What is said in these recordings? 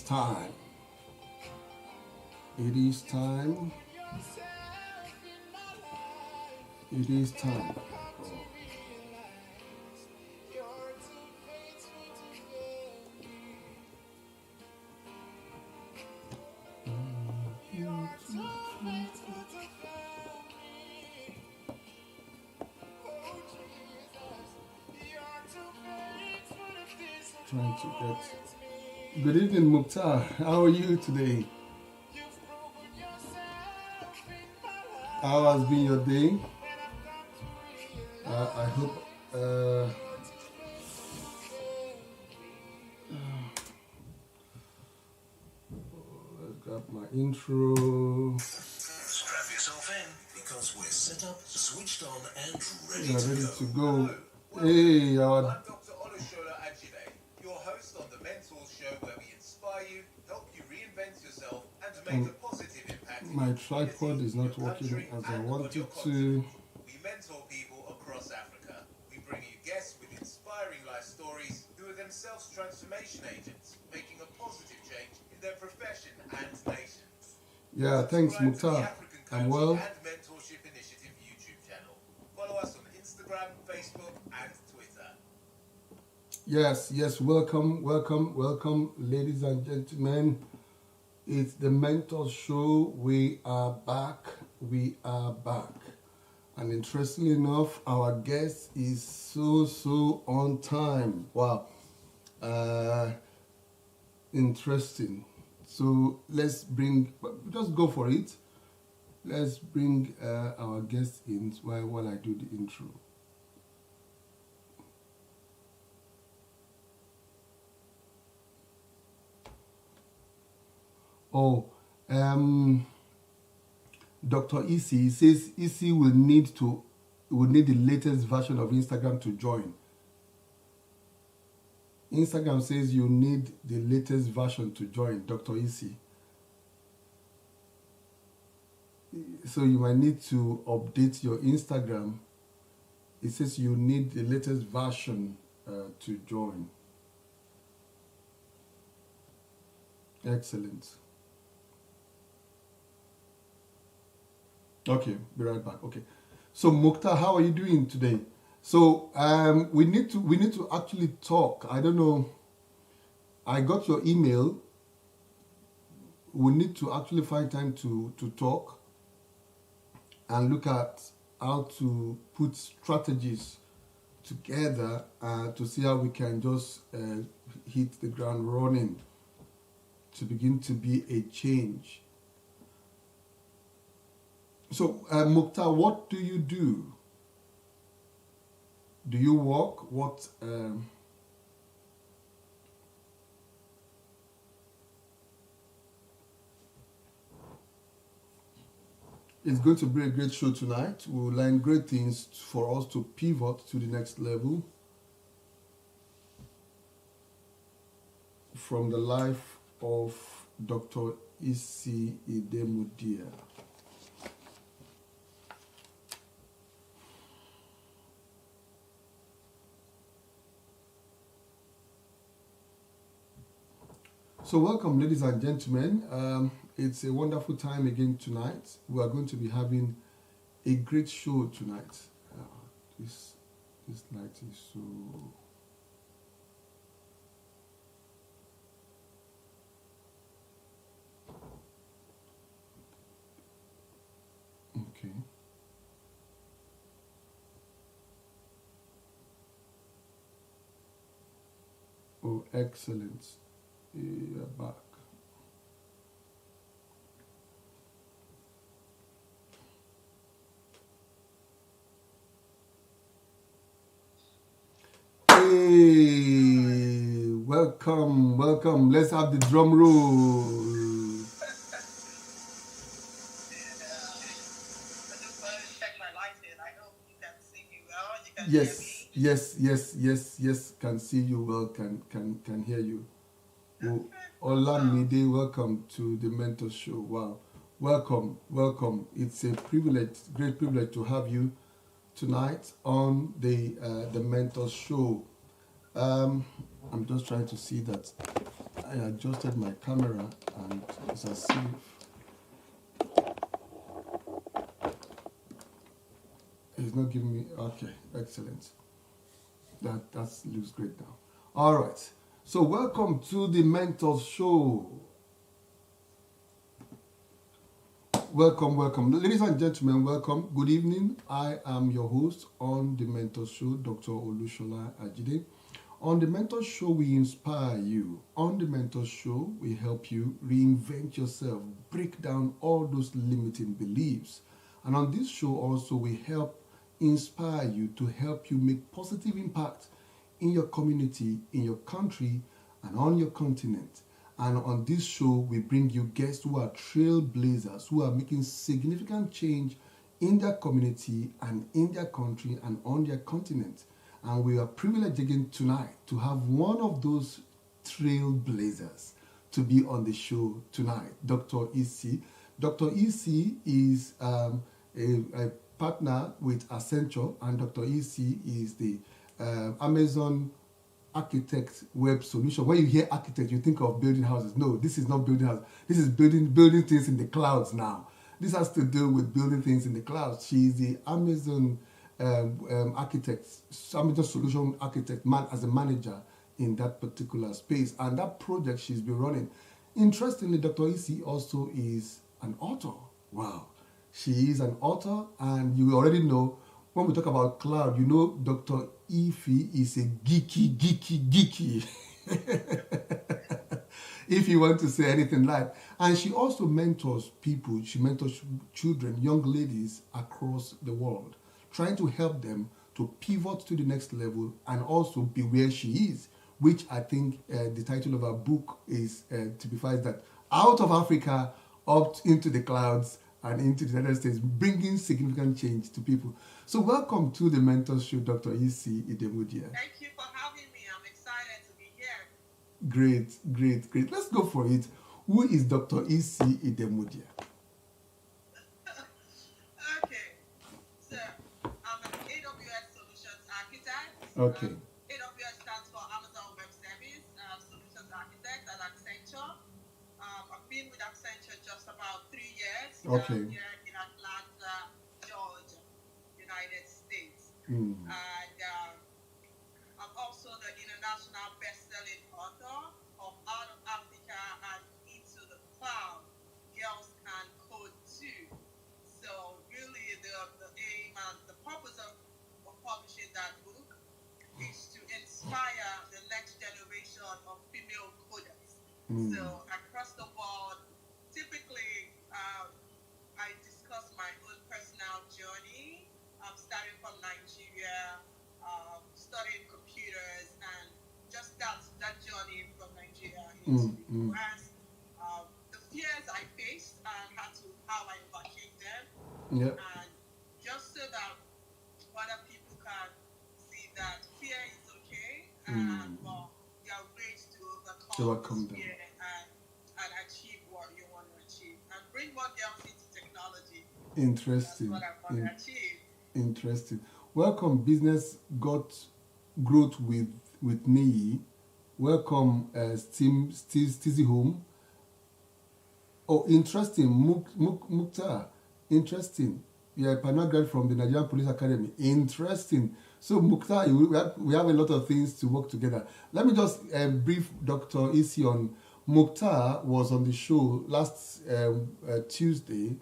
time. It is time. It is time. Oh. Trying to get. Good evening, Mukhtar. How are you today? How has been your day? I hope. Let's grab my intro. Strap yourself in because we're set up, switched on, and ready, to go. Hey, I'm Dr. Olusola Ajibe, your host on the Mentors Show, where we inspire you, help you reinvent yourself, and make a positive impact. My tripod is not working as I wanted to. We mentor people across Africa. We bring you guests with inspiring life stories who are themselves transformation agents, making a positive change in their profession and nation. Yeah, thanks, Mukhtar. I'm well. And Mentorship Initiative YouTube channel. Follow us on Instagram, Facebook, and Twitter. Yes, welcome, ladies and gentlemen. It's the Mentor Show. We are back. And interestingly enough, our guest is so on time. Wow. Interesting. So let's just go for it. Let's bring our guest in while I do the intro. Dr. Isi says Isi will need the latest version of Instagram to join. Instagram says you need the latest version to join, Dr. Isi. So you might need to update your Instagram. It says you need the latest version to join. Excellent. Okay, be right back. Okay. So Mukhtar, how are you doing today? So we need to actually talk. I don't know. I got your email. We need to actually find time to talk and look at how to put strategies together to see how we can just hit the ground running to begin to be a change. So, Mukhtar, what do you do? Do you work? What? It's going to be a great show tonight. We'll learn great things for us to pivot to the next level from the life of Dr. Isi Idemudia. So welcome, ladies and gentlemen. It's a wonderful time again tonight. We are going to be having a great show tonight. This light is so... Okay. Oh, excellent. You're back. Hey, welcome. Let's have the drum roll. Yes. Can see you well. Can hear you. Olamide, welcome to the Mentor Show. Wow, welcome. It's a great privilege to have you tonight on the Mentor Show. I'm just trying to see that I adjusted my camera and it's as if it's not giving me. Okay, excellent. That looks great now. All right. So welcome to the Mentor Show. Welcome. Ladies and gentlemen, welcome. Good evening. I am your host on the Mentor Show, Dr. Olushola Ajide. On the Mentor Show, we inspire you. On the Mentor Show, we help you reinvent yourself, break down all those limiting beliefs. And on this show also, we help inspire you to help you make positive impact in your community, in your country, and on your continent. And on this show, we bring you guests who are trailblazers, who are making significant change in their community and in their country and on their continent. And we are privileged again tonight to have one of those trailblazers to be on the show tonight, Dr. EC. Dr. EC is a partner with Accenture, and Dr. EC is the Amazon architect web solution. When you hear architect, you think of building houses. No, this is not building houses. This is building things in the clouds now. This has to do with building things in the clouds. She is the Amazon architect, Amazon solution architect, as a manager in that particular space. And that project she's been running. Interestingly, Dr. EC also is an author. Wow. She is an author, and you already know when we talk about cloud, you know Dr. Ify is a geeky. If you want to say anything like. And she also mentors people. She mentors children, young ladies across the world, trying to help them to pivot to the next level and also be where she is, which I think the title of her book is typifies that out of Africa, up into the clouds and into the United States, bringing significant change to people. So welcome to the Mentor Show, Dr. EC Idemudia. Thank you for having me. I'm excited to be here. Great. Let's go for it. Who is Dr. EC Idemudia? Okay. So, I'm an AWS Solutions Architect. Okay. AWS stands for Amazon Web Service Solutions Architect at Accenture. I've been with Accenture just about 3 years. Okay. Here in Atlanta, Georgia, United States. Mm. And I'm also the international best-selling author of Out of Africa and Into the Cloud. Girls Can Code Too. So really the aim and the purpose of publishing that book is to inspire the next generation of female coders. Mm. So across the world, typically I discuss my own personal journey, starting from Nigeria, studying computers, and just that journey from Nigeria into the US. The fears I faced and how I overcame them. Yep. And just so that other people can see that fear is okay, but there are ways to overcome them. fear and achieve what you want to achieve, and bring more girls into technology. Interesting. That's what I want to achieve. Interesting. Welcome, Business Got Growth with Niyi. Welcome, Stizzy Home. Oh, interesting. Mukhtar. Interesting. Yeah, Panel grad from the Nigerian Police Academy. Interesting. So, Mukhtar, we have a lot of things to work together. Let me just brief Dr. EC on. Mukhtar was on the show last Tuesday.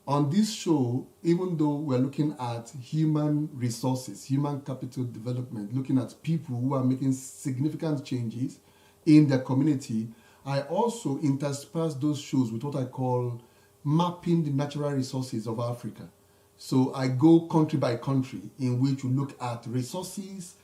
On this show, even though we're looking at human resources, human capital development, looking at people who are making significant changes in their community, I also intersperse those shows with what I call mapping the natural resources of Africa. So I go country by country in which we look at resources,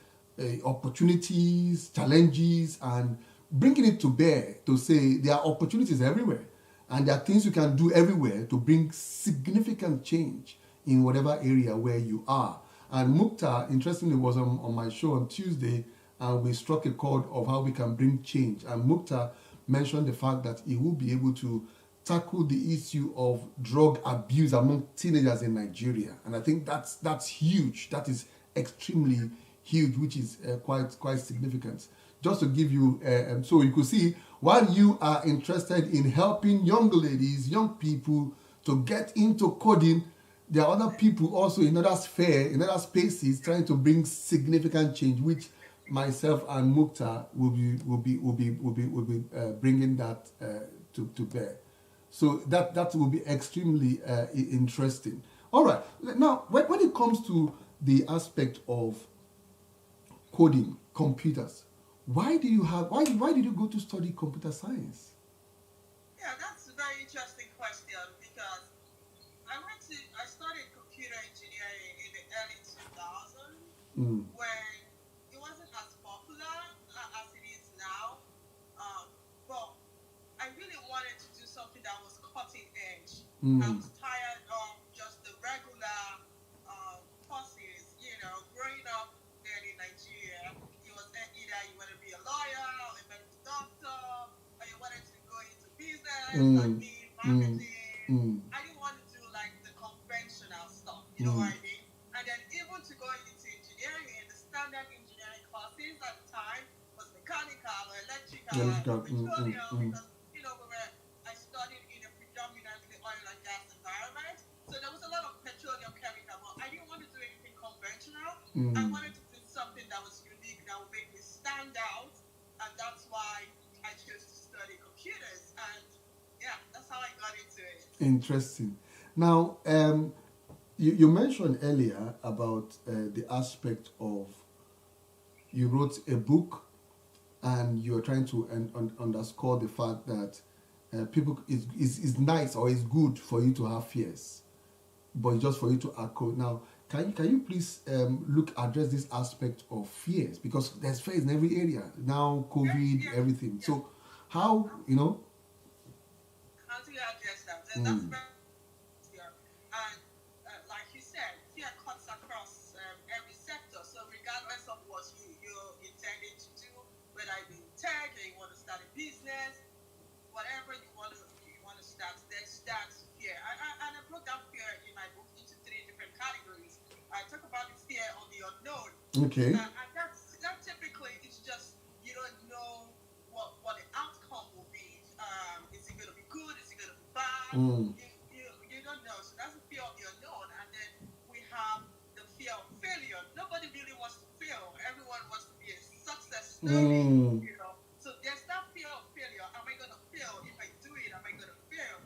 opportunities, challenges, and bringing it to bear to say there are opportunities everywhere. And there are things you can do everywhere to bring significant change in whatever area where you are. And Mukhtar, interestingly, was on my show on Tuesday, and we struck a chord of how we can bring change. And Mukhtar mentioned the fact that he will be able to tackle the issue of drug abuse among teenagers in Nigeria. And I think that's huge. That is extremely huge, which is quite significant. just to give you, so you could see, while you are interested in helping young ladies, young people to get into coding, there are other people also in other sphere, in other spaces, trying to bring significant change, which myself and Mukta will be bringing that to bear. So that will be extremely interesting. All right. Now, when it comes to the aspect of coding, computers, why did you go to study computer science? Yeah, that's a very interesting question because I studied computer engineering in the early 2000s when it wasn't as popular as it is now. But I really wanted to do something that was cutting edge. I was tired of just the regular courses. Growing up then in Nigeria, it was either you want to be a lawyer or a medical doctor, or you wanted to go into business, admin, marketing. I didn't want to do like the conventional stuff. You know what I mean? And then even to go into engineering, the standard engineering courses at the time was mechanical or electrical, petroleum, because I studied in a predominantly oil and gas environment. So there was a lot of petroleum chemical, but I didn't want to do anything conventional. I wanted to do something that was unique, that would make me stand out. And that's why I chose to study computers. And yeah, that's how I got into it. Interesting. Now, you mentioned earlier about the aspect of you wrote a book and you're trying to underscore the fact that people is nice or it's good for you to have fears, but it's just for you to echo. Now, can you please address this aspect of fears, because there's fears in every area now, COVID, everything. So how How do you address that? And that's very clear. And like you said, fear cuts across every sector. So regardless of what you're intending to do, whether it be in tech or you want to start a business, whatever you want to start, there's that fear. And I broke down fear in my book into 3 different categories. I talk about the fear of the unknown. Okay. And that typically is just you don't know what the outcome will be. Is it going to be good? Is it going to be bad? You don't know. So that's the fear of the unknown. And then we have the fear of failure. Nobody really wants to fail. Everyone wants to be a success story. So there's that fear of failure. Am I going to fail? If I do it, am I going to fail?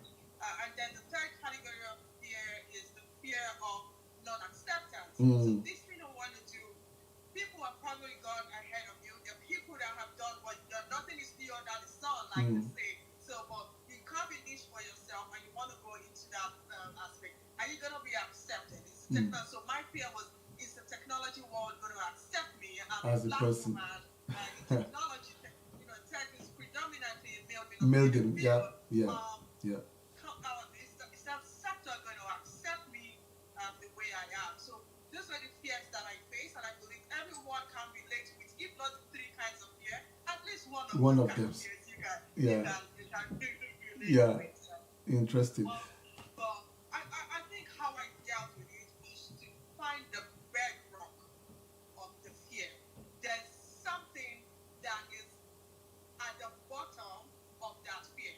And then the third category of fear is the fear of non-acceptance. So this we don't want to do. People have probably gone ahead of you. There are people that have done what you've done. Nothing is new under the sun, like they say. So, but you carve a niche for yourself and you want to go into that aspect. Are you going to be accepted? So my fear was, is the technology world going to accept me? I'm as a person. And technology, tech is predominantly Male, Is that sector going to accept me the way I am? So those are the fears that I face, and I believe everyone can relate with, if not 3 kinds of fear, at least one of them. You can relate with. Interesting. But I think how I dealt with it was to find the bedrock of the fear. There's something that is at the bottom of that fear,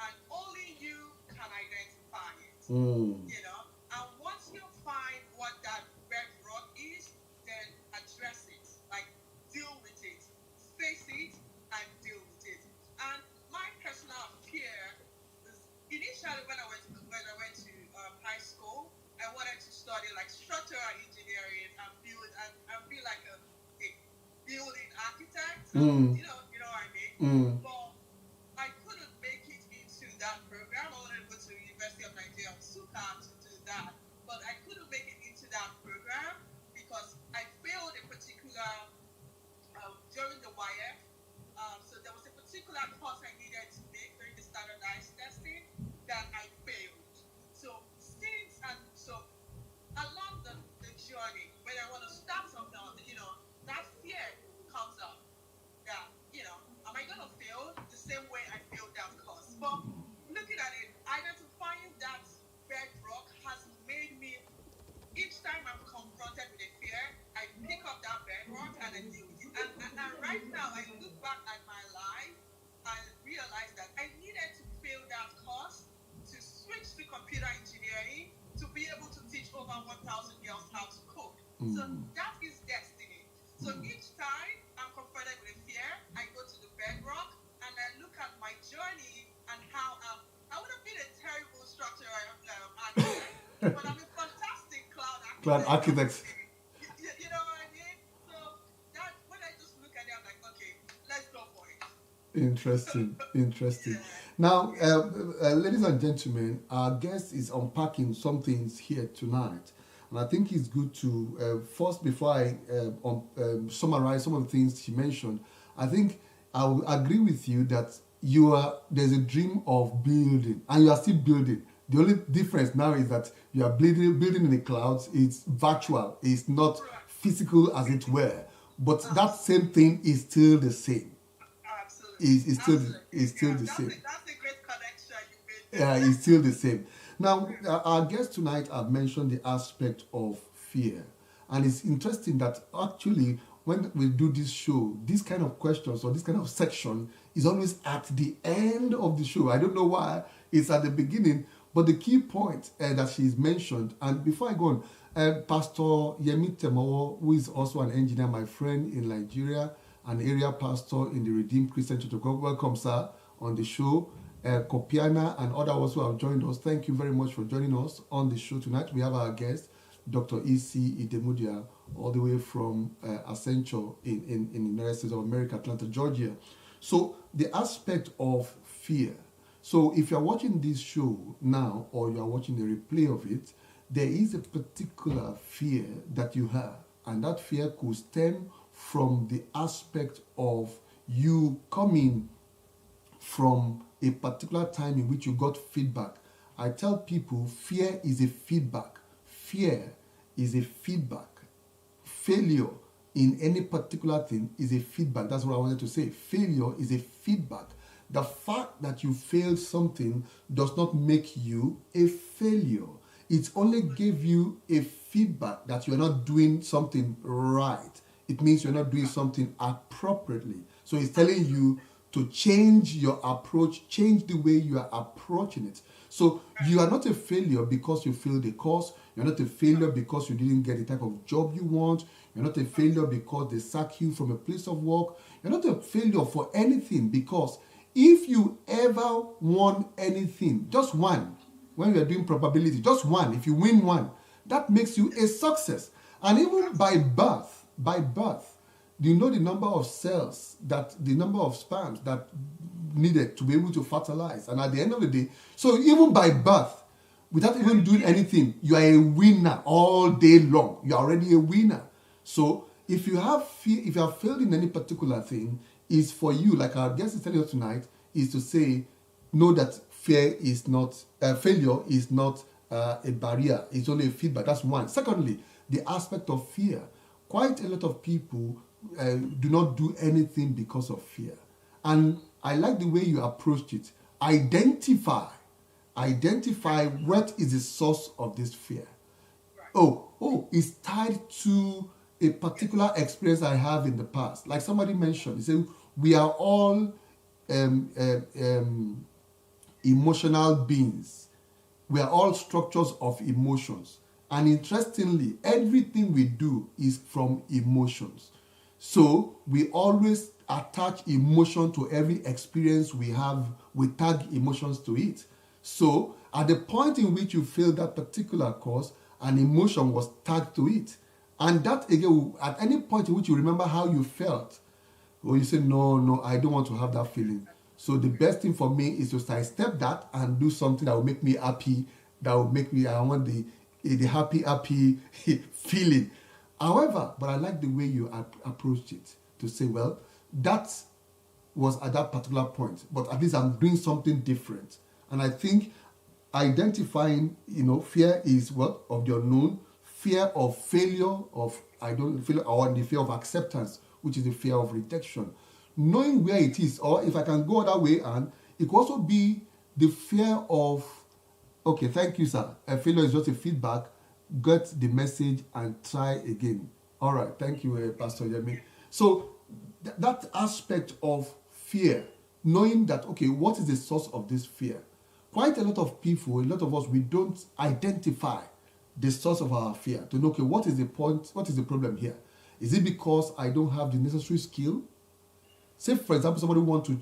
and only you can identify it. And once you find what that bedrock is, then address it, like deal with it, face it, and deal with it. And my personal fear is, initially when I went to high school, I wanted to study like structural engineering and be like a building architect. You know what I mean? But I couldn't make it into that program. I wanted to go to the University of Nigeria, Suka, to do that. But I couldn't make it into that program because I failed a particular, during the YF. So there was a particular course I needed to make during the standardized testing that I failed. So along the journey, when I want to start something, that fear comes up. That, am I going to fail the same way I failed that course? But looking at it, identifying that bedrock has made me, each time I'm confronted with a fear, I pick up that bedrock and I deal with it. And right now, I look So that is destiny. So each time I'm confronted with fear, I go to the bedrock and I look at my journey and how I would have been a terrible structural architect, but I'm a fantastic Cloud architect. You know what I mean? So that when I just look at it, I'm like, okay, let's go for it. Interesting. Yeah. Now, ladies and gentlemen, our guest is unpacking some things here tonight. And I think it's good to, first, before I summarize some of the things she mentioned, I think I will agree with you that there's a dream of building, and you are still building. The only difference now is that you are building in the clouds. It's virtual. It's not physical, as it were. But that same thing is still the same. Absolutely. It's still the same. That's a great connection you made. Yeah, it's still the same. Now, our guests tonight have mentioned the aspect of fear. And it's interesting that actually, when we do this show, this kind of questions or this kind of section is always at the end of the show. I don't know why it's at the beginning, but the key point that she's mentioned, and before I go on, Pastor Yemi Temowo, who is also an engineer, my friend in Nigeria, an area pastor in the Redeemed Christian Church of God. Welcome, sir, on the show. Kopiana and others who have joined us, thank you very much for joining us on the show tonight. We have our guest, Dr. E.C. Idemudia, all the way from Accenture in the United States of America, Atlanta, Georgia. So the aspect of fear. So if you're watching this show now or you're watching the replay of it, there is a particular fear that you have. And that fear could stem from the aspect of you coming from a particular time in which you got feedback. I tell people fear is a feedback. Fear is a feedback. Failure in any particular thing is a feedback. That's what I wanted to say. Failure is a feedback. The fact that you failed something does not make you a failure. It only gave you a feedback that you're not doing something right. It means you're not doing something appropriately. So it's telling you to change your approach, change the way you are approaching it. So you are not a failure because you failed a course. You're not a failure because you didn't get the type of job you want. You're not a failure because they sack you from a place of work. You're not a failure for anything, because if you ever won anything, just one, when you're doing probability, just one, if you win one, that makes you a success. And even by birth, do you know the number of cells, the number of sperms that needed to be able to fertilize? And at the end of the day, so even by birth, without even doing anything, you are a winner all day long. You are already a winner. So if you have failed in any particular thing, is for you, like our guest is telling us tonight, is to say, know that failure is not a barrier. It's only a feedback. That's one. Secondly, the aspect of fear. Quite a lot of people do not do anything because of fear. And I like the way you approached it. Identify what is the source of this fear. Oh, it's tied to a particular experience I have in the past. Like somebody mentioned, he said, we are all emotional beings. We are all structures of emotions. And interestingly, everything we do is from emotions. So we always attach emotion to every experience we have. We tag emotions to it. So at the point in which you failed that particular course, an emotion was tagged to it. And that again, at any point in which you remember how you felt, or you say, no, I don't want to have that feeling. So the best thing for me is to sidestep that and do something that will make me happy, that will make me, I want the happy feeling. However, but I like the way you approached it, to say, well, that was at that particular point, but at least I'm doing something different. And I think identifying, fear is what? Of the unknown, fear of failure, or the fear of acceptance, which is the fear of rejection. Knowing where it is, or if I can go that way, and it could also be the fear of, okay, thank you, sir. A failure is just a feedback. Get the message and try again. All right, thank you, Pastor Yemi. So that aspect of fear, knowing that, okay, what is the source of this fear? Quite a lot of people, a lot of us, we don't identify the source of our fear, to know, okay, what is the point, what is the problem here? Is it because I don't have the necessary skill? Say, for example, somebody wants to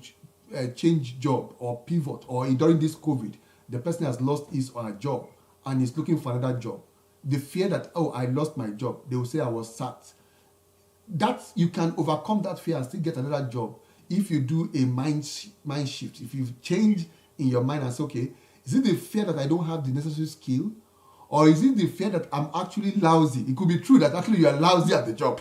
change job or pivot, or during this COVID, the person has lost his or her job and is looking for another job. The fear that, oh, I lost my job, they will say I was sacked. That you can overcome that fear and still get another job if you do a mind shift. If you change in your mind and say, okay, is it the fear that I don't have the necessary skill, or is it the fear that I'm actually lousy? It could be true that actually you are lousy at the job.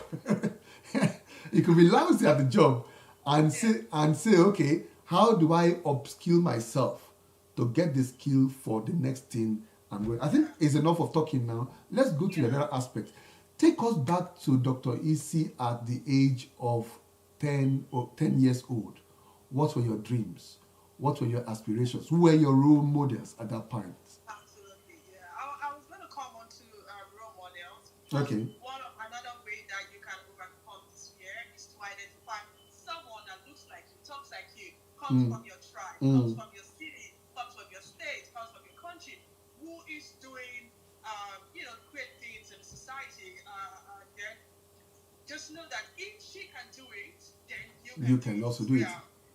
You could be lousy at the job and say, okay, how do I upskill myself to get the skill for the next thing I'm going? I think it's enough of talking now. Let's go to another aspect. Take us back to Dr. Isi at the age of 10 years old. What were your dreams? What were your aspirations? Who were your role models at that point? Absolutely, yeah. I was going to come on to role models. Okay. Another way that you can overcome this fear is to identify someone that looks like you, talks like you, comes from your tribe, comes from your city, comes from your state, comes from your country, who is doing, great things in society. Then just know that if she can do it, then you can also do it.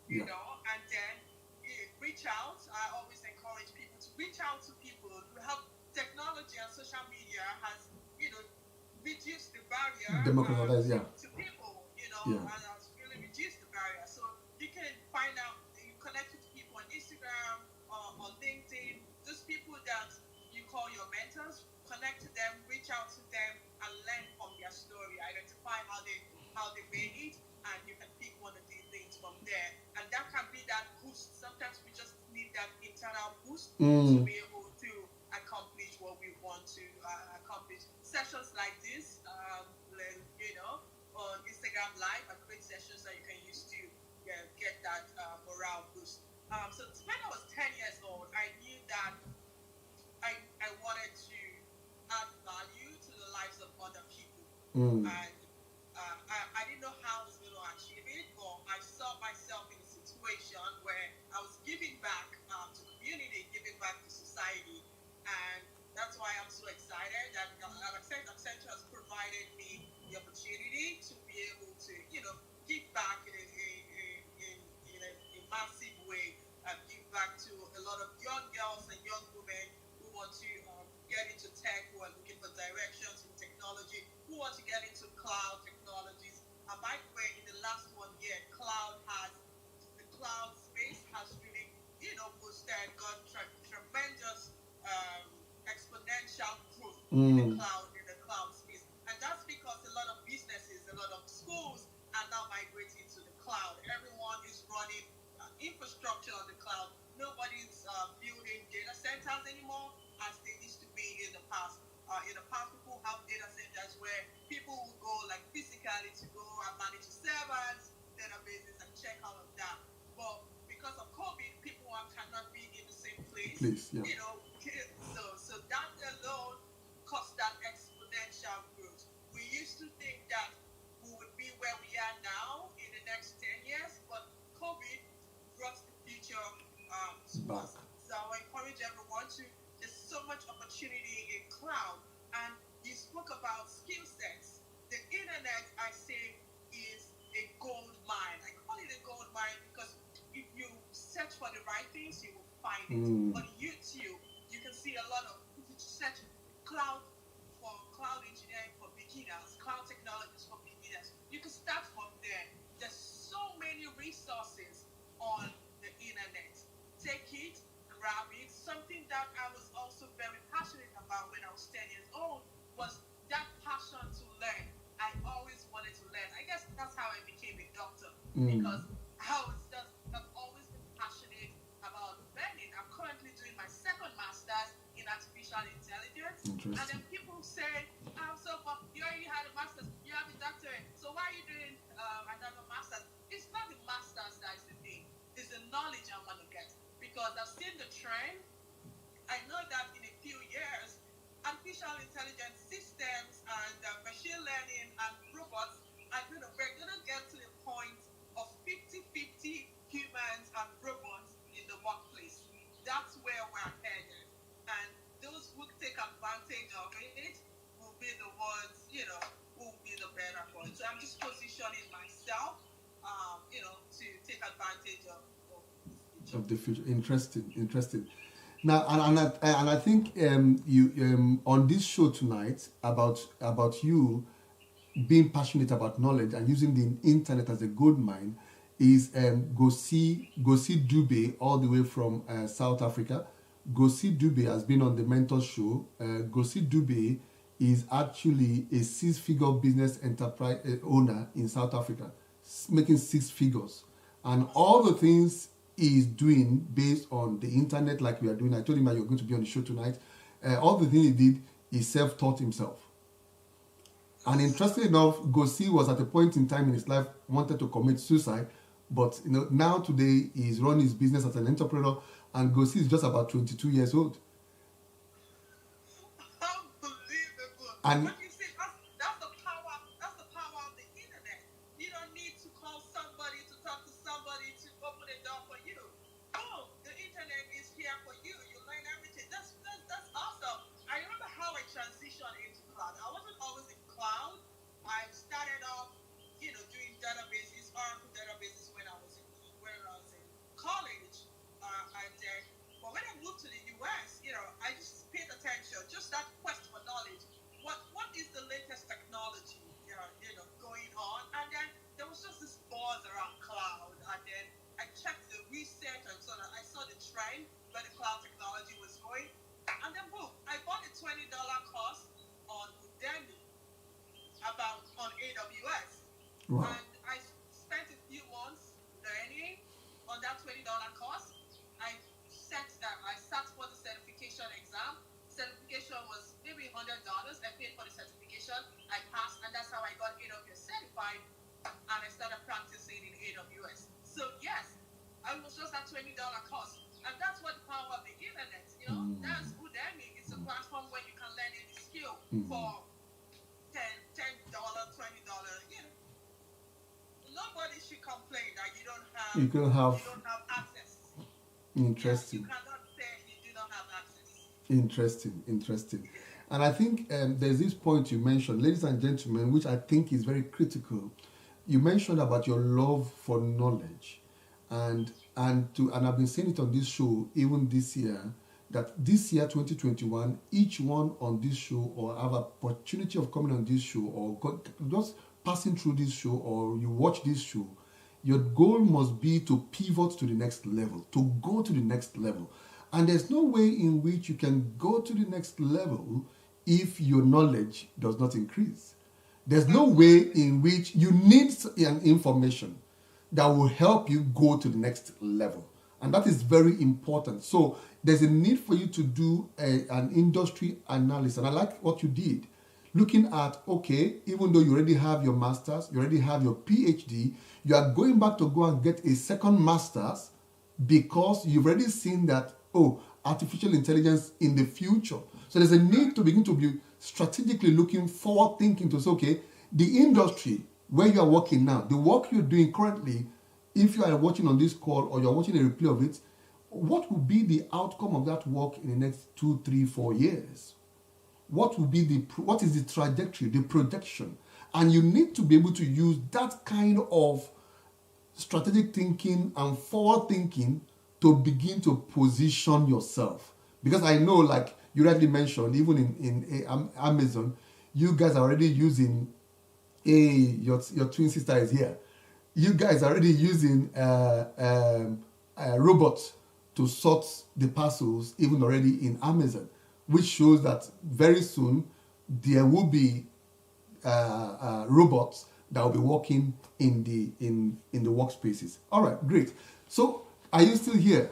You know, and then reach out. I always encourage people to reach out to people who have technology, and social media has, reduced the barrier to people, and has really reduced the barrier. So you can find out, you connect with people on Instagram or on LinkedIn, those people that you call your mentors, connect to them, reach out to them, and learn from their story, identify how they made it, and you can pick one of these things from there. And that can be that boost. Sometimes we just need that internal boost to be able to accomplish what we want to accomplish. Sessions like this, on Instagram Live, are great sessions that you can use to get that morale boost. So when I was 10 years old, I knew that I wanted to add value to the lives of other people. And I didn't know how I was going to achieve it, but I saw myself in a situation where I was giving back to community, giving back to society. And that's why I'm so excited that Accenture has provided me the opportunity to be able to, give back in a massive way, give back to a lot of young girls and young women who want to get into tech, who are looking for directions in technology, who want to get into cloud technologies. And by the way, in the last 1 year, the cloud space has really, boosted, got tremendous exponential growth in the cloud space. And that's because a lot of businesses, a lot of schools are now migrating to the cloud. Everyone is running infrastructure on the cloud. Nobody's building data centers anymore as they used to be in the past. In the past, people have data centers where people will go physically to go and manage servers, databases, and check all of that. But because of COVID, people cannot be in the same place. So that alone caused that exponential growth. We used to think that we would be where we are now in the next 10 years, but COVID brought the future back. So I encourage everyone there's so much opportunity in cloud. And you spoke about skill sets. The internet, I say, is a gold mine. I call it a gold mine because if you search for the right things, you will find it. On YouTube, you can see a lot of, if you search cloud engineering for beginners, cloud technologies for beginners, you can start from there. There's so many resources on the internet. Take it, grab it. Something that I was also very passionate about when I was 10 years old was that passion to learn. I always wanted to learn. I guess that's how I became a doctor, because I've always been passionate about learning. I'm currently doing my second master's in artificial intelligence. And then people say, you already had a master's, you have a doctorate, so why are you doing another master's? It's not the master's that is the thing. It's the knowledge I want to get. Because I've seen the trend. I know that in a few years, artificial intelligence systems and machine learning and robots we're going to get to the point of 50-50 humans and robots in the workplace. That's where we're headed. And those who take advantage of it Of the future. Interesting, interesting. Now, and I think you on this show tonight about you being passionate about knowledge and using the internet as a gold mine is Gosi Dube all the way from South Africa. Gosi Dube has been on the Mentor Show. Gosi Dube is actually a six-figure business enterprise owner in South Africa, making six figures. And all the things he's doing based on the internet like we are doing. I told him that you're going to be on the show tonight. All the things he did, he self-taught himself. And interestingly enough, Gosi was at a point in time in his life wanted to commit suicide, but now today he's running his business as an entrepreneur, and Gosi is just about 22 years old. Unbelievable. And But you see, that's the power of the internet. You don't need to call somebody to talk to somebody to open a door for you. Boom, the internet is here for you. You learn everything. That's awesome. I remember how I transitioned into cloud. I wasn't always in cloud. I started off, doing databases, Oracle databases when I was in college, and then. But when I moved to the US, I just paid attention, just that quest for knowledge. What is the latest technology, going on? And then there was just this buzz around cloud, and then I checked the research and so on. I saw the trend where the cloud technology was going, and then boom, I bought a $20 course on Udemy on AWS. wow. And I spent a few months learning on that $20 course. I sat for the certification exam. Certification was maybe $100. I paid for the certification. I passed, and that's how I got AWS certified. And I started practicing in AWS. So yes, I was just that $20 cost, and that's what the power of the internet. That's Udemy. It's a platform where you can learn any skill for $10, $20. Nobody should complain that you don't have access. Interesting. You cannot say you do not have access. Interesting. And I think there's this point you mentioned, ladies and gentlemen, which I think is very critical. You mentioned about your love for knowledge, and I've been saying it on this show even this year, that this year 2021, each one on this show or have opportunity of coming on this show or just passing through this show or you watch this show, your goal must be to pivot to the next level, to go to the next level. And there's no way in which you can go to the next level if your knowledge does not increase. There's no way in which you need an information that will help you go to the next level. And that is very important. So there's a need for you to do an industry analysis. And I like what you did. Looking at, okay, even though you already have your master's, you already have your PhD, you are going back to go and get a second master's because you've already seen that, artificial intelligence in the future. So there's a need to begin to be strategically looking forward thinking to say, okay, the industry where you are working now, the work you're doing currently, if you are watching on this call or you're watching a replay of it, what will be the outcome of that work in the next 2, 3, 4 years? What is the trajectory, the projection? And you need to be able to use that kind of strategic thinking and forward thinking to begin to position yourself. Because I know, like you rightly mentioned, even in Amazon, you guys are already using your twin sister is here. You guys are already using robots to sort the parcels, even already in Amazon, which shows that very soon there will be robots that will be working in the workspaces. All right, great. So, are you still here?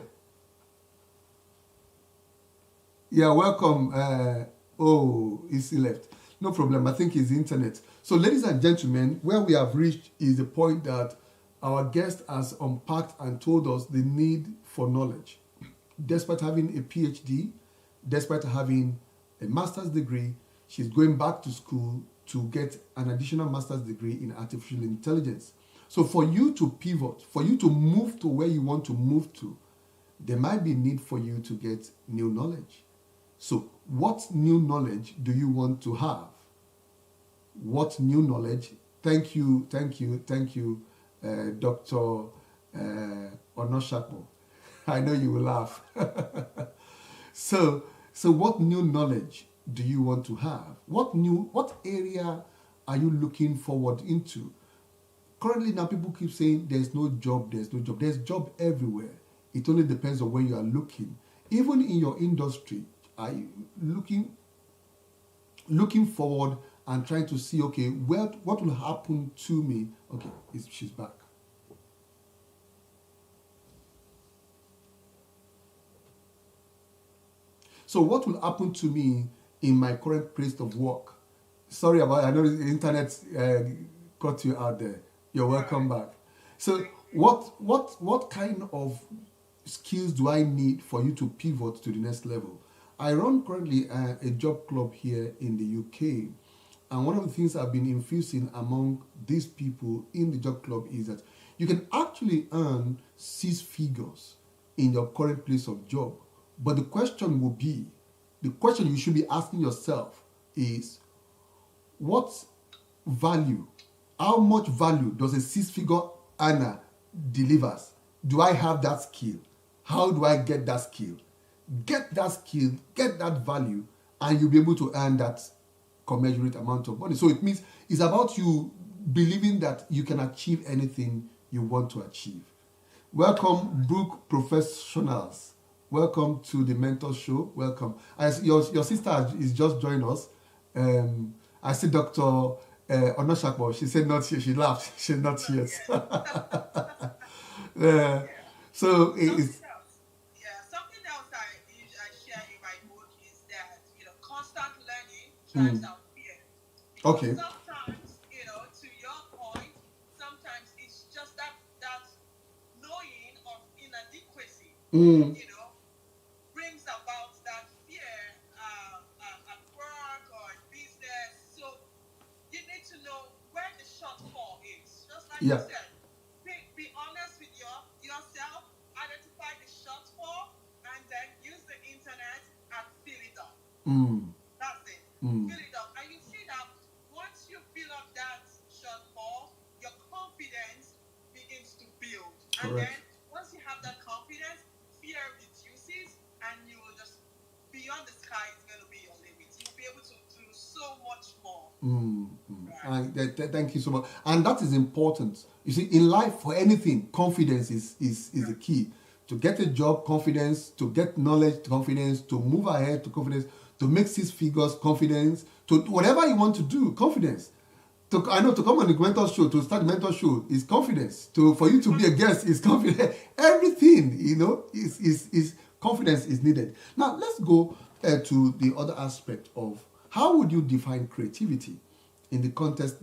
Yeah, welcome. He's still left. No problem. I think it's the internet. So, ladies and gentlemen, where we have reached is the point that our guest has unpacked and told us the need for knowledge. Despite having a PhD, despite having a master's degree, she's going back to school to get an additional master's degree in artificial intelligence. So for you to pivot, for you to move to where you want to move to, there might be need for you to get new knowledge. So what new knowledge do you want to have? What new knowledge? Thank you, Dr. Onoshapo. I know you will laugh. So, so what new knowledge do you want to have? What area are you looking forward into? Currently now people keep saying there's no job, there's no job. There's job everywhere. It only depends on where you are looking. Even in your industry, are you looking forward and trying to see, okay, what will happen to me? Okay, she's back. So what will happen to me in my current place of work? Sorry about, I know the internet cut you out there. You're welcome back. So what kind of skills do I need for you to pivot to the next level? I run currently a job club here in the UK, and one of the things I've been infusing among these people in the job club is that you can actually earn 6 figures in your current place of job. But the question will be, the question you should be asking yourself is, what value, how much value does a 6-figure earner delivers? Do I have that skill? How do I get that skill? Get that skill, get that value, and you'll be able to earn that commensurate amount of money. So it means it's about you believing that you can achieve anything you want to achieve. Welcome, Brook Professionals. Welcome to the Mentor Show. Welcome. Your sister is just joined us. I see Dr. Onoshakbo. She said not here. She laughed. She's not here. So it's... Something else I share in my book is that, constant learning drives out fear. Okay. Sometimes, to your point, sometimes it's just that knowing of inadequacy, brings about that fear at work or in business. So you need to know where the shortfall is. Just like you said, be honest with yourself, identify the shortfall, and then use the internet and fill it up. That's it. Fill it up. And you see that once you fill up that shortfall, your confidence begins to build. And then once you have that confidence, fear reduces, and you will just, beyond the sky is going to be your limit. You'll be able to do so much more. Thank you so much. And that is important. You see, in life, for anything, confidence is the key. To get a job, confidence. To get knowledge, confidence. To move ahead, to confidence. To make 6 figures, confidence. To whatever you want to do, confidence. To come on the Mentor Show, to start the Mentor Show is confidence. For you to be a guest is confidence. Everything, is confidence is needed. Now, let's go to the other aspect of how would you define creativity in the context,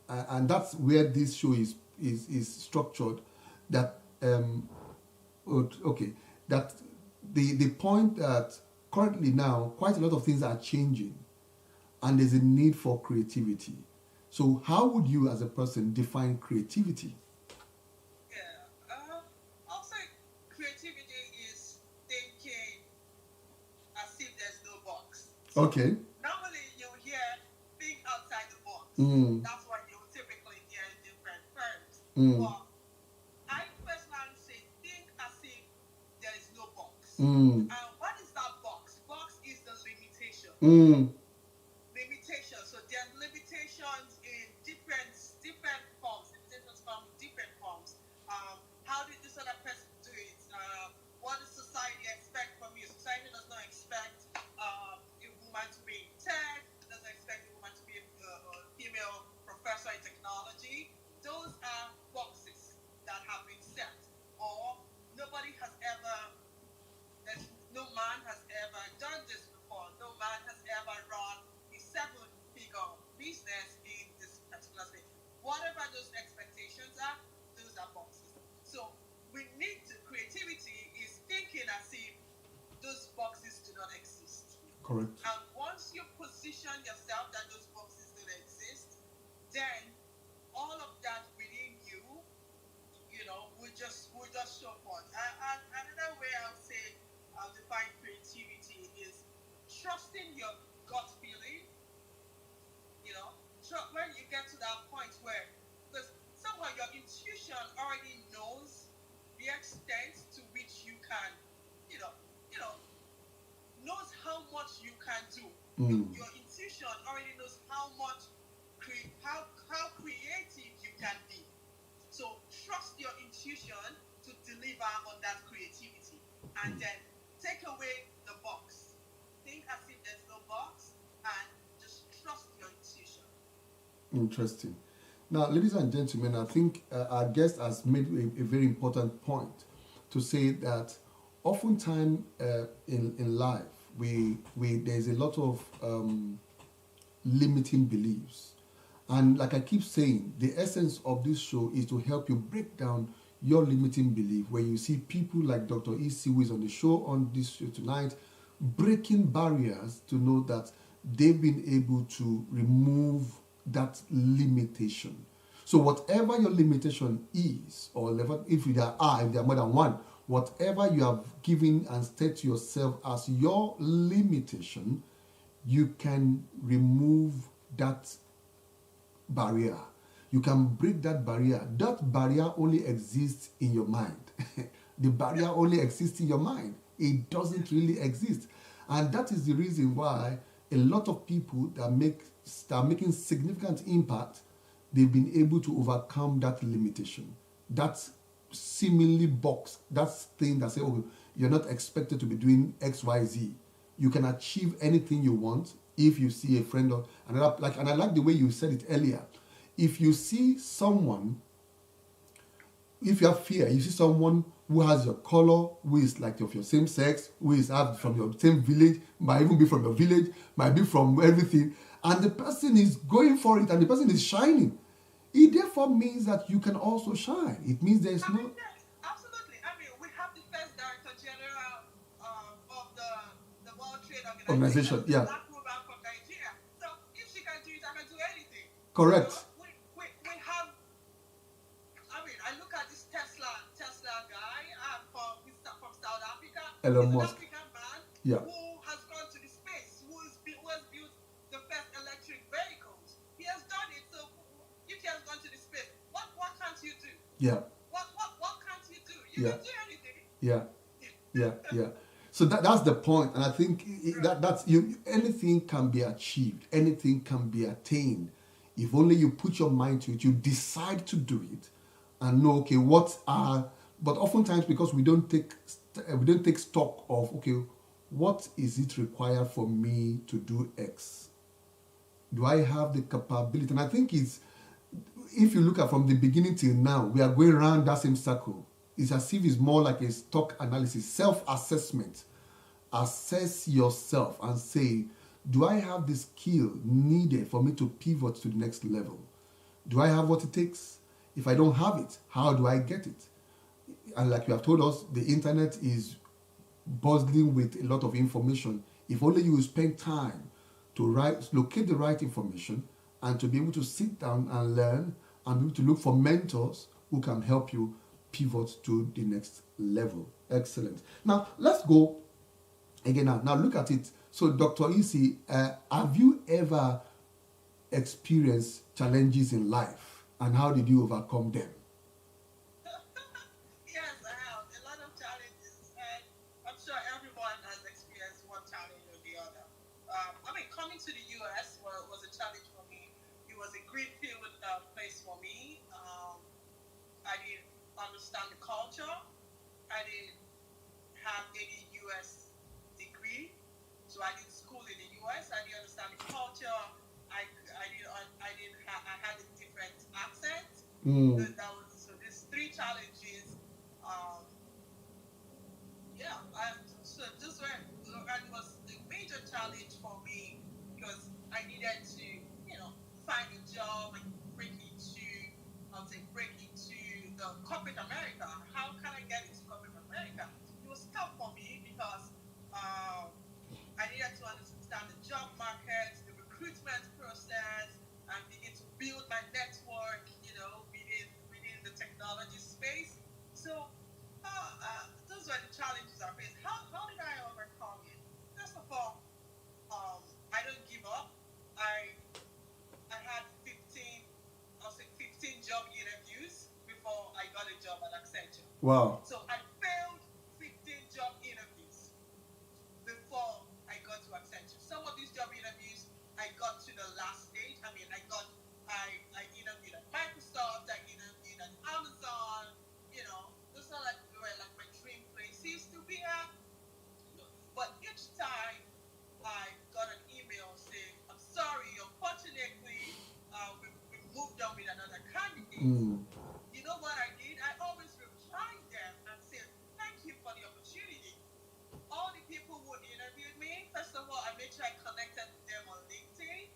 and that's where this show is structured. That that the point that currently now quite a lot of things are changing, and there's a need for creativity. So how would you as a person define creativity? I'll say creativity is thinking as if there's no box. Okay. Normally you hear think outside the box. That's what you typically hear in different firms. But I personally say think as if there is no box. And what is that box? Box is the limitation. Limitation. So there are limitations in different forms. Limitations come in different forms. How did this other person do it? What does society expect from you? Society does not expect a woman to be in tech. Doesn't expect a woman to be a female professor in technology. Those are boxes that have been set. Or nobody has ever. No man has ever done this before. No man has ever run a 7-figure business in this particular space. Whatever those expectations are, those are boxes. So we need to, creativity is thinking as if those boxes do not exist. Correct. And once you position yourself that those boxes don't exist, then all of that within you, will just show forth. And another way I would say define creativity is trusting your gut feeling. When you get to that point where, because somehow your intuition already knows the extent to which you can Your intuition already knows how much, how creative you can be. So trust your intuition to deliver on that creativity, and then take away the box. Think as if there's no box, and just trust your intuition. Interesting. Now, ladies and gentlemen, I think our guest has made a very important point to say that oftentimes in life, we there's a lot of limiting beliefs. And like I keep saying, the essence of this show is to help you break down your limiting belief. Where you see people like Dr. EC, who is on the show on this show tonight, breaking barriers to know that they've been able to remove that limitation. So whatever your limitation is, or if there are more than one, whatever you have given and state to yourself as your limitation, you can remove that barrier. You can break that barrier. That barrier only exists in your mind. The barrier only exists in your mind. It doesn't really exist. And that is the reason why a lot of people that are making significant impact, they've been able to overcome that limitation. That seemingly box, that thing that says, oh, you're not expected to be doing X, Y, Z. You can achieve anything you want if you see a friend or another. And I like the way you said it earlier. If you see someone, if you have fear, you see someone who has your color, who is like of your same sex, who is from your same village, might even be from your village, might be from everything, and the person is going for it and the person is shining, it therefore means that you can also shine. It means there is I no... mean, yes, absolutely. I mean, we have the first director general of the World Trade Organization, yeah. Black woman from Nigeria. So if she can do it, I can do anything. Correct. We have. I mean, I look at this Tesla guy from South Africa. Elon He's Musk. an African man Yeah. who has gone to the space, who has built the first electric vehicles. He has done it. So if he has gone to the space, what can't you do? Yeah. What can't you do? You can do anything. Yeah. So that's the point, and I think that's you. Anything can be achieved, anything can be attained, if only you put your mind to it. You decide to do it, and know But oftentimes, because we don't take stock of what is it required for me to do X? Do I have the capability? And I think if you look at from the beginning till now, we are going around that same circle. It's as if it's more like a stock analysis, self-assessment. Assess yourself and say, do I have the skill needed for me to pivot to the next level? Do I have what it takes? If I don't have it, how do I get it? And like you have told us, the internet is bustling with a lot of information. If only you spend time to locate the right information, and to be able to sit down and learn, and be able to look for mentors who can help you pivot to the next level. Excellent. Now, let's go again. Now look at it. So, Dr. EC, have you ever experienced challenges in life, and how did you overcome them? Yes, I have a lot of challenges, and I'm sure everyone has experienced one challenge or the other. I mean, coming to the US was a challenge for me. It was a greenfield place for me. I didn't understand the culture. I didn't have any US degree, so I didn't school in the US. I didn't understand the culture. I had a different accent. So there's three challenges. And it was a major challenge for me because I needed to, find a job and break into the corporate America. How can I get into corporate America? It was tough for me because I needed to understand the job market, the recruitment process, and begin to build my network, within the technology space. So those were the challenges I faced. How did I overcome it? First of all, I don't give up. I had 15 job interviews before I got a job at Accenture. Wow. So I failed 15 job interviews before I got to Accenture. Some of these job interviews You know what I did? I always replied them and said, thank you for the opportunity. All the people who interviewed me, first of all, I made sure I connected with them on LinkedIn.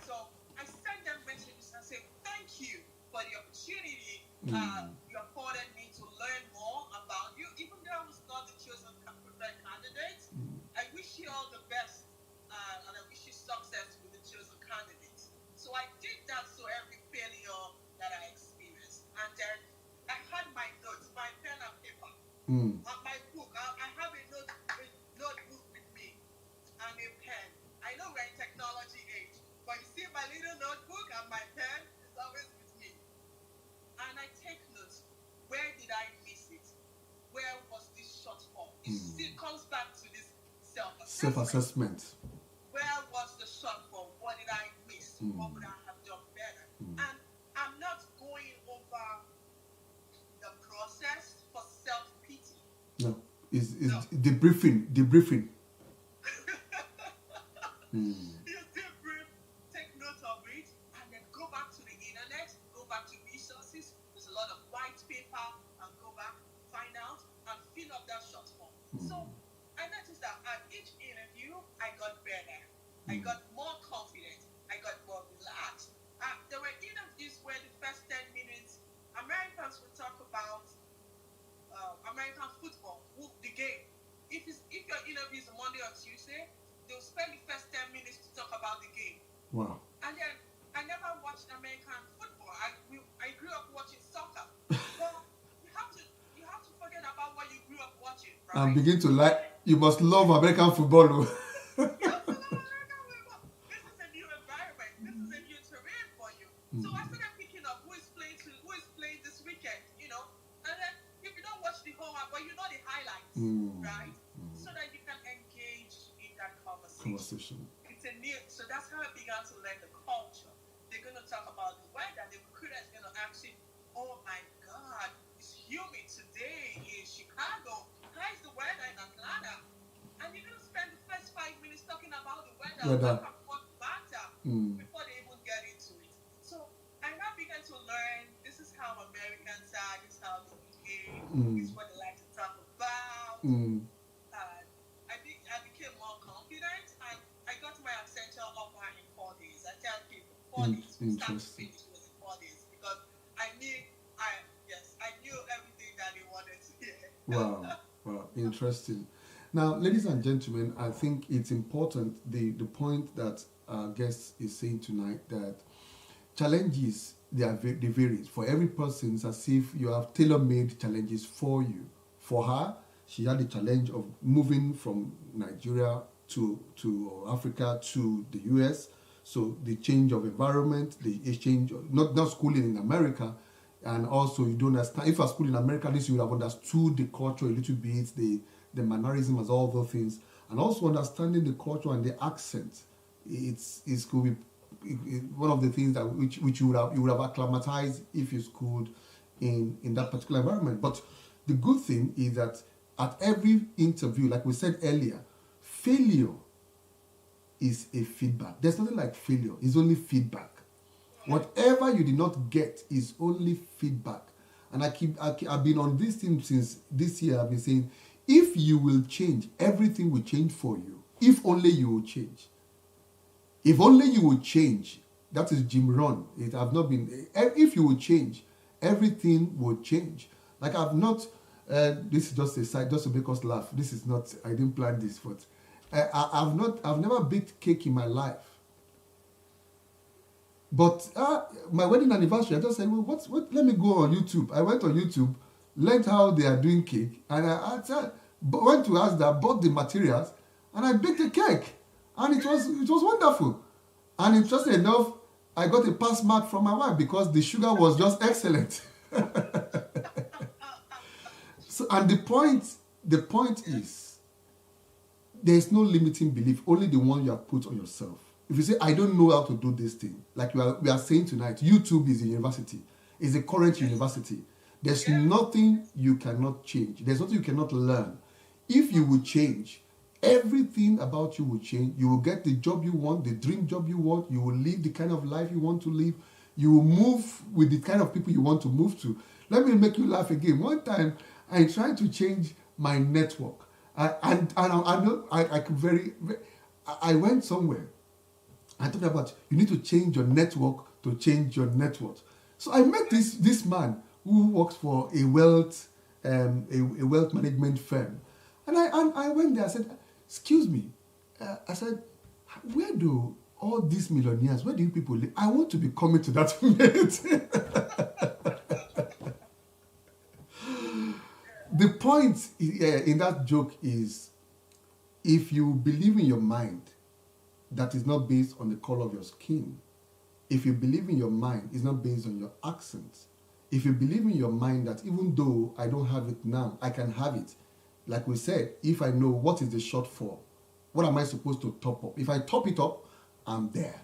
So I sent them messages and said, thank you for the opportunity. You afforded me to learn more about you, even though I was not the chosen preferred candidate. I wish you all the best, and I wish you success with the chosen candidate. So I did that so every failure that I experienced. And then I had my notes, my pen and paper, my book. I have a notebook with me and a pen. I know we're in technology age, but you see my little notebook and my pen is always with me. And I take notes. Where did I miss it? Where was this shortfall? It still comes back to this self-assessment. Where was the shortfall? What did I miss? What would I have done better? And I'm not going over the process for self-pity. No, it's No. debriefing. You debrief, take note of it, and then go back to the internet, go back to resources. There's a lot of white paper, and go back, find out, and fill up that shortfall. So I noticed that at each interview, I got better. I got more confident. I got more relaxed. There were interviews where the first 10 minutes, Americans would talk about American football, the game. If your interview is Monday or Tuesday, they'll spend the first 10 minutes to talk about the game. Wow. And then I never watched American football. I grew up watching soccer. Well, you have to forget about what you grew up watching, right? And begin to like. You must love American football. You have to love American football. This is a new environment. This is a new terrain for you. So I started picking up who is playing this weekend, And then if you don't watch the whole, but you know the highlights, right? So that you can engage in that conversation. It's a new, so that's how I began to learn the culture. They're going to talk about the weather. The recruiter is going to ask you, oh my God, it's humid today in Chicago. How is the weather in Atlanta? And you're going to spend the first 5 minutes talking about the weather. Before they even get into it. So I now began to learn this is how Americans are, this is how they behave, this is what they like to talk about. I became more confident, and I got my Accenture offer in 4 days. I tell people 4 days, start to finish was in 4 days, because I knew everything that they wanted to hear. Wow, interesting. Now, ladies and gentlemen, I think it's important, the point that our guest is saying tonight, that challenges, they vary. For every person, it's as if you have tailor-made challenges for you. For her, she had the challenge of moving from Nigeria to Africa to the US. So the change of environment, the exchange, not schooling in America, and also you don't understand. If you are schooling in America, this you would have understood the culture a little bit, the mannerisms, all those things, and also understanding the culture and the accent. It's could be one of the things that which you would have acclimatized if you schooled in that particular environment. But the good thing is that at every interview, like we said earlier, failure is a feedback. There's nothing like failure. It's only feedback. Whatever you did not get is only feedback. And I've been on this thing since this year. I've been saying, if you will change, everything will change for you. If only you will change. If only you will change. That is Jim Rohn. If you will change, everything will change. Like I've not, this is just a side, just to make us laugh. This is not, I didn't plan this, but I've never baked cake in my life. But my wedding anniversary, I just said, well, let me go on YouTube. I went on YouTube, learned how they are doing cake, and I went to ask that, bought the materials, and I baked a cake. And it was wonderful. And interesting enough, I got a pass mark from my wife because the sugar was just excellent. So, and the point is, there is no limiting belief, only the one you have put on yourself. If you say, I don't know how to do this thing, like we are saying tonight, YouTube is a university. It's a current university. There's nothing you cannot change. There's nothing you cannot learn. If you will change, everything about you will change. You will get the job you want, the dream job you want. You will live the kind of life you want to live. You will move with the kind of people you want to move to. Let me make you laugh again. One time, I tried to change my network. I know I could I went somewhere. I talked about you need to change your network to change your net worth. So I met this man who works for a wealth management firm, and I went there. I said, "Excuse me," I said, "Where do all these millionaires? Where do you people live? I want to be coming to that meeting." The point in that joke is, if you believe in your mind that is not based on the color of your skin, if you believe in your mind it's not based on your accent, if you believe in your mind that even though I don't have it now, I can have it, like we said, if I know what is the shortfall, what am I supposed to top up? If I top it up, I'm there.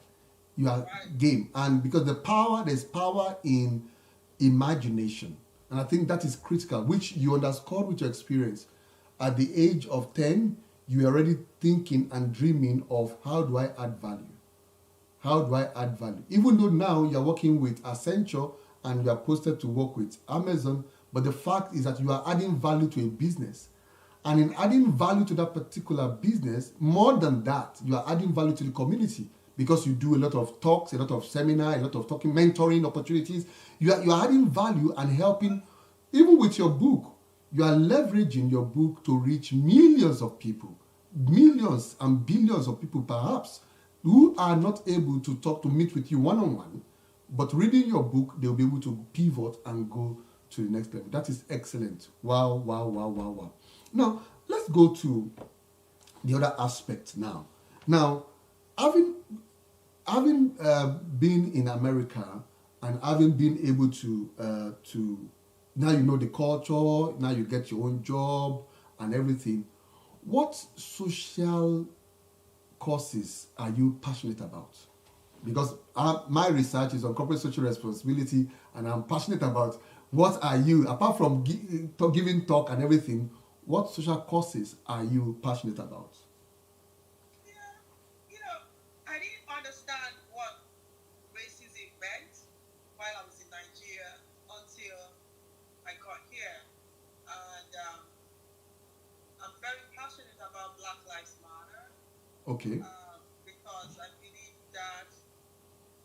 You are game. And because there's power in imagination. And I think that is critical, which you underscored with your experience. At the age of 10, you're already thinking and dreaming of, how do I add value? How do I add value? Even though now you're working with Accenture and you are posted to work with Amazon, but the fact is that you are adding value to a business. And in adding value to that particular business, more than that, you are adding value to the community, because you do a lot of talks, a lot of seminars, a lot of talking, mentoring opportunities. You are adding value and helping. Even with your book, you are leveraging your book to reach millions of people, millions and billions of people perhaps, who are not able to meet with you one-on-one, but reading your book, they'll be able to pivot and go to the next level. That is excellent. Wow, wow, wow, wow, wow. Now, let's go to the other aspect now. Now, having been in America and having been able to now you know the culture, now you get your own job and everything, what social causes are you passionate about? Because my research is on corporate social responsibility, and I'm passionate about what are you, apart from giving talk and everything, what social causes are you passionate about? I didn't understand what racism meant while I was in Nigeria until I got here. And I'm very passionate about Black Lives Matter. Okay. Because I believe that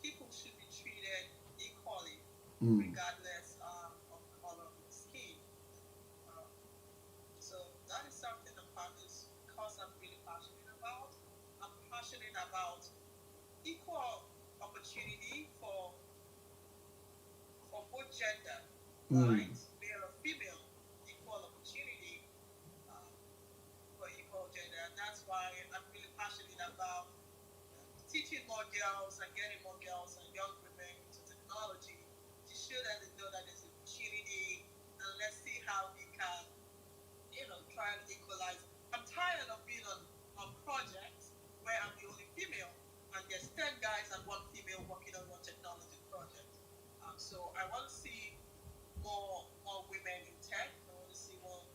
people should be treated equally, regardless of the color of their skin. So that is something because I'm really passionate about. I'm passionate about equal opportunity for both gender, right? Male or female, equal opportunity for equal gender. And that's why I'm really passionate about teaching more girls and getting more girls and young women into technology to show that they know that there's an opportunity, and let's see how we can, try and equalize. I'm tired of being on projects where I'm the only female and there's 10 guys and one female working on one technology project. So I want to see more women in tech. I want to see more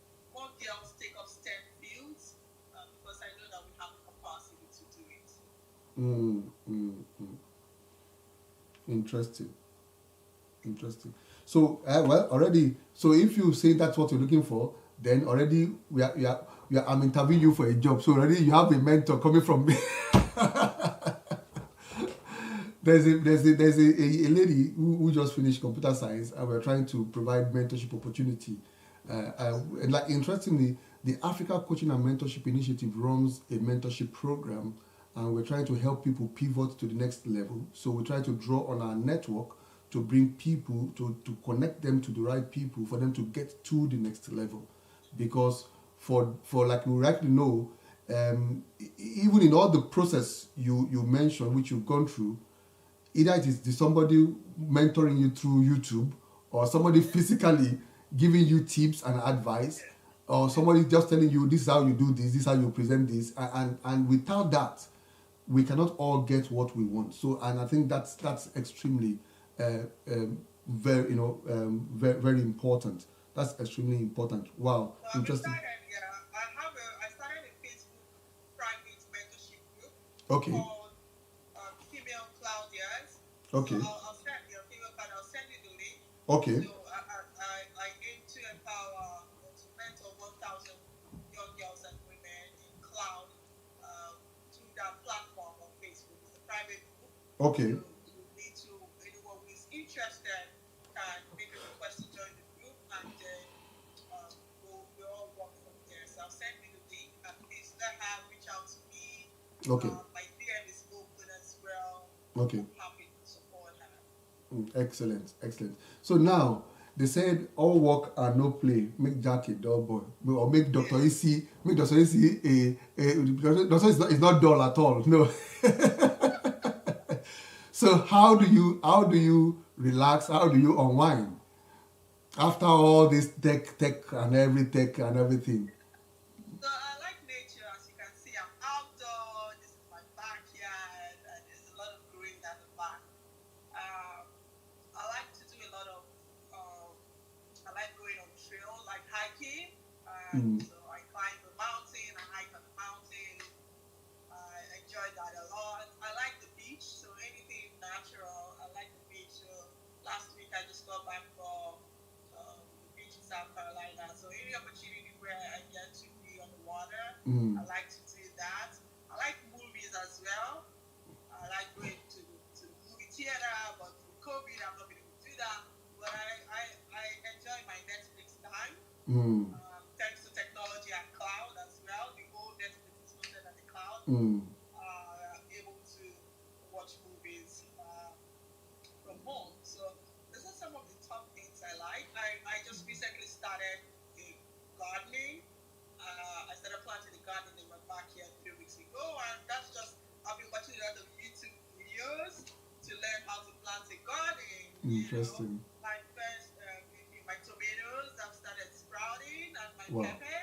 girls take up STEM fields because I know that we have the capacity to do it. Interesting. So, already. So, if you say that's what you're looking for, then already I'm interviewing you for a job. So already you have a mentor coming from me. There's a lady who just finished computer science, and we're trying to provide mentorship opportunity. And interestingly, the Africa Coaching and Mentorship Initiative runs a mentorship program, and we're trying to help people pivot to the next level. So we try to draw on our network to bring people, to connect them to the right people for them to get to the next level. Because for like we rightly know, even in all the process you mentioned, which you've gone through, either it is somebody mentoring you through YouTube, or somebody physically giving you tips and advice, or somebody just telling you this is how you do this is how you present this, and without that we cannot all get what we want. So, and I think that's extremely very very important. That's extremely important. Wow, interesting. I started a Facebook private mentorship group Okay. called Female Claudias. Okay. So I'll send you a Okay. So I aim to empower, to mentor 1,000 young girls and women in cloud through that platform on Facebook. It's a private group. So Okay. anyone who is interested can make a request to join the group, and then we'll all work from there. So I'll send you the link, and please let her reach out to me. Okay. My DM is open as well. Okay. I'm happy to support her. Excellent. Excellent. So now they said all work and no play make Jack a dull boy, or make Dr. EC Dr. is not dull at all. No. So how do you relax? How do you unwind after all this tech and everything? So I like nature, as you can see. I'm outdoor. This is my backyard, and there's a lot of green at the back. I like to do a lot of. I like going on trail, like hiking. So I climb the mountain. I hike on the mountain. I enjoy that a lot. I like the beach, so anything natural. I like the beach. So last week I just got back from the beach in South Carolina. So any opportunity where I get to be on the water, I like to do that. I like movies as well. I like going to the movie theater, but with COVID, I'm not going to do that. But I enjoy my Netflix time. Thanks to technology and cloud as well. The whole Netflix is hosted at the cloud. I'm able to watch movies from home. So these are some of the top things I like. I just recently started gardening. I started planting the garden in my backyard 3 weeks ago, and that's just I've been watching a lot of YouTube videos to learn how to plant a garden. Interesting. My first, my tomatoes have started sprouting, and my Wow. pepper,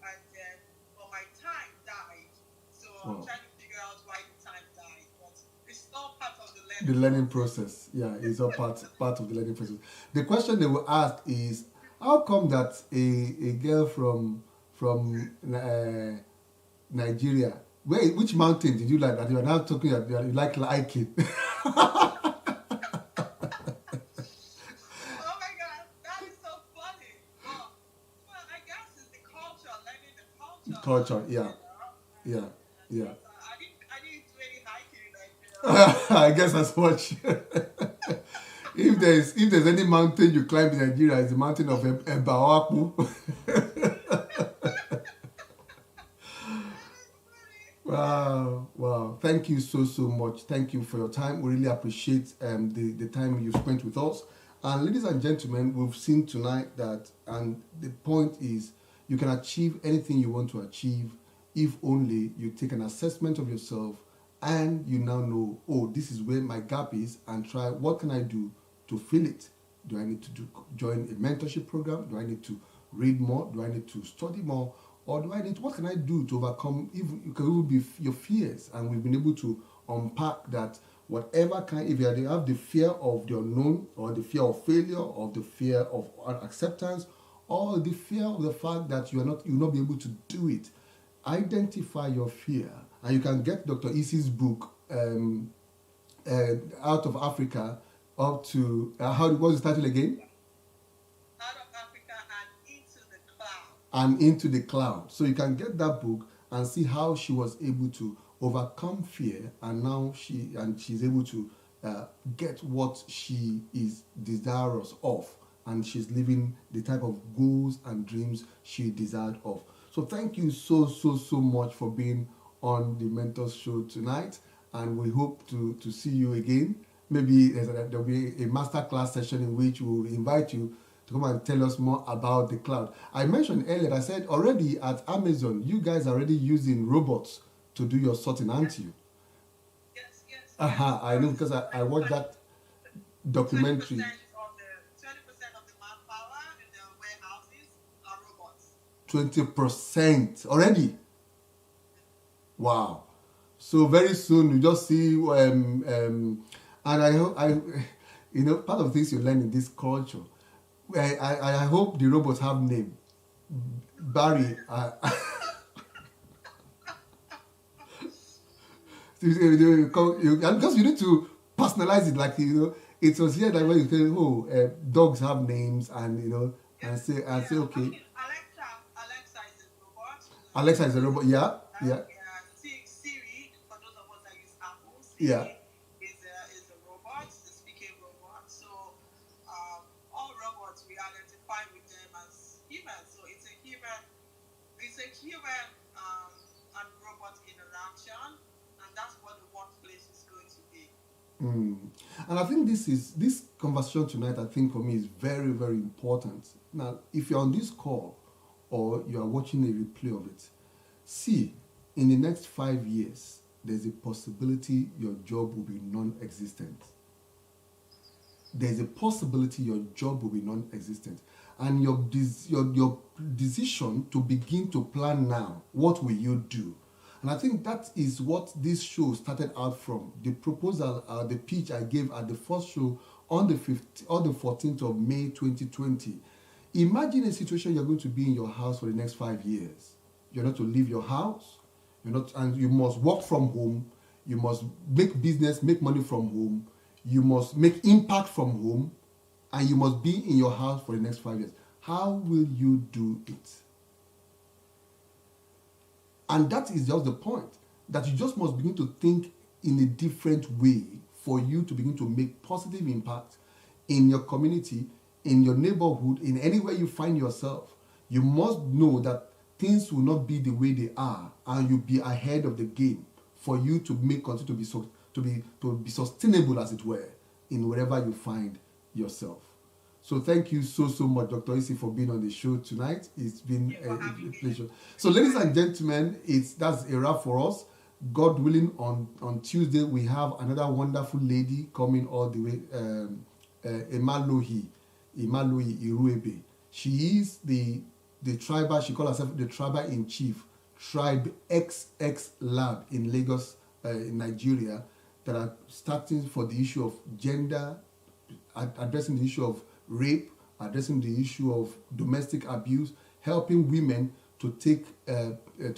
and then but my thyme died. So I'm Wow. trying to figure out why the thyme died, but it's all part of the The learning process. Yeah, it's all part of the learning process. The question they will ask is, how come that a girl from Nigeria, which mountain did you like that you are now talking about you like hiking? Oh my God, that is so funny. Well, I guess it's the culture, learning the culture. Culture, yeah. Yeah. I didn't do any hiking in Nigeria. I guess as much. If there's any mountain you climb in Nigeria, it's the mountain of Ebawapu. Wow. Thank you so much. Thank you for your time. We really appreciate the time you spent with us. And ladies and gentlemen, we've seen tonight that, and the point is, you can achieve anything you want to achieve if only you take an assessment of yourself and you now know, oh, this is where my gap is, and try what can I do to fill it. Do I need to join a mentorship program? Do I need to read more? Do I need to study more? Or what can I do to overcome, it can even be your fears? And we've been able to unpack that if you have the fear of the unknown, or the fear of failure, or the fear of acceptance, or the fear of the fact that you'll not be able to do it, identify your fear. And you can get Dr. Isi's book, Out of Africa, up to, what's the title again? Out of Africa and into the cloud. And into the cloud. So you can get that book and see how she was able to overcome fear, and now she's able to get what she is desirous of, and she's living the type of goals and dreams she desired of. So thank you so much for being on the Mentors Show tonight, and we hope to see you again. Maybe there'll be a masterclass session in which we'll invite you to come and tell us more about the cloud. I mentioned earlier, I said already at Amazon, you guys are already using robots to do your sorting, aren't you? Yes. I know, because I watched that documentary. 20% of the manpower in the warehouses are robots. 20% already. Wow. So very soon you just see, and I hope, part of the things you learn in this culture, I hope the robots have name. Barry. Because you need to personalize it, like, it was here that when you say, oh, dogs have names, and and say okay. I mean, Alexa is a robot. Alexa is a robot. Yeah, yeah. Siri, for those of us that use Apple, Yeah. is a robot, the speaking robot. So all robots, we identify with them as humans. So it's a human and robot interaction, and that's what the workplace is going to be. And I think this conversation tonight, I think for me, is very, very important. Now, if you're on this call or you are watching a replay of it, see, in the next 5 years, there's a possibility your job will be non-existent. There's a possibility your job will be non-existent. And your decision to begin to plan now, what will you do? And I think that is what this show started out from. The proposal, the pitch I gave at the first show on the 14th of May 2020. Imagine a situation you're going to be in your house for the next 5 years. You're not to leave your house. And you must work from home. You must make business, make money from home. You must make impact from home. And you must be in your house for the next 5 years. How will you do it? And that is just the point, that you just must begin to think in a different way for you to begin to make positive impact in your community, in your neighborhood, in anywhere you find yourself. You must know that things will not be the way they are, and you'll be ahead of the game for you to continue to be sustainable, as it were, in wherever you find yourself. So thank you so much, Dr. Isi, for being on the show tonight. It's been a pleasure. So, ladies and gentlemen, that's a wrap for us. God willing, on Tuesday we have another wonderful lady coming all the way, Emalohi Iruebe. She is the tribal. She calls herself the tribal in chief, Tribe XX Lab in Lagos, in Nigeria, that are starting for the issue of gender, addressing the issue of rape, addressing the issue of domestic abuse, helping women to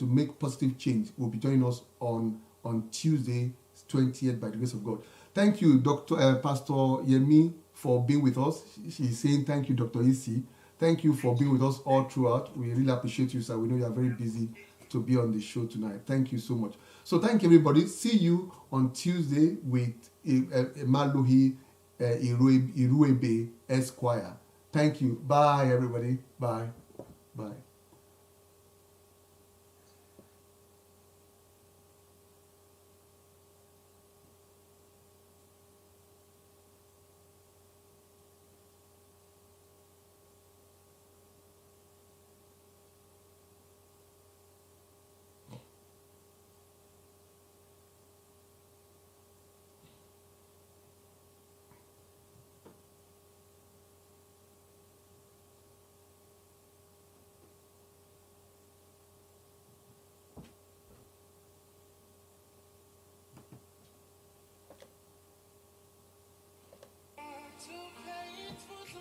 make positive change. Will be joining us on Tuesday, 20th, by the grace of God. Thank you, Pastor Yemi, for being with us. She's saying thank you, Dr. Isi. Thank you for being with us all throughout. We really appreciate you, sir. We know you are very busy to be on the show tonight. Thank you so much. So thank you, everybody. See you on Tuesday with Emalohi Iruebe Esquire. Thank you. Bye, everybody. Bye. Bye. Too faithful to